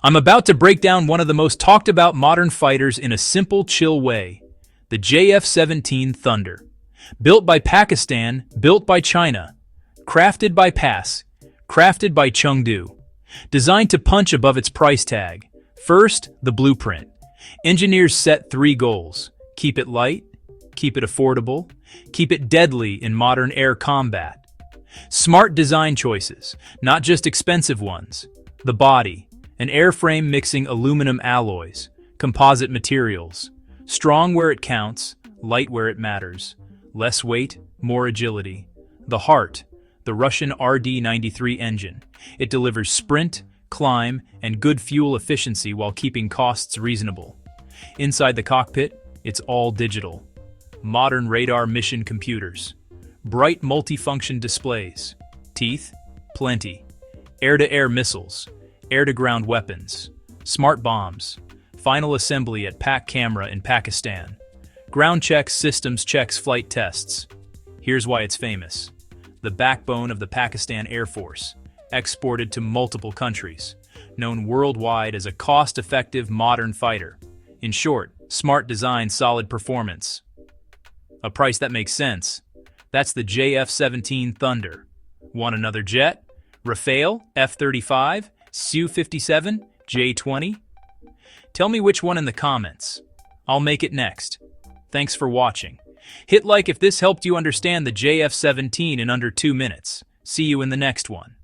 I'm about to break down one of the most talked about modern fighters in a simple, chill way. The JF-17 Thunder. Built by Pakistan, built by China. Crafted by PAS, crafted by Chengdu. Designed to punch above its price tag. First, the blueprint. Engineers set 3 goals. Keep it light, keep it affordable, keep it deadly in modern air combat. Smart design choices, not just expensive ones. The body, an airframe mixing aluminum alloys, composite materials. Strong where it counts, light where it matters. Less weight, more agility. The heart, the Russian RD-93 engine. It delivers sprint, climb, and good fuel efficiency while keeping costs reasonable. Inside the cockpit, it's all digital. Modern radar mission computers. Bright multifunction displays. Teeth? Plenty. Air-to-air missiles. Air-to-ground weapons. Smart bombs. Final assembly at Pak Camera in Pakistan. Ground checks, systems checks, flight tests. Here's why it's famous. The backbone of the Pakistan Air Force. Exported to multiple countries. Known worldwide as a cost-effective modern fighter. In short, smart design, solid performance. A price that makes sense. That's the JF-17 Thunder. Want another jet? Rafale? F-35? Su-57? J-20? Tell me which one in the comments. I'll make it next. Thanks for watching. Hit like if this helped you understand the JF-17 in under 2 minutes. See you in the next one.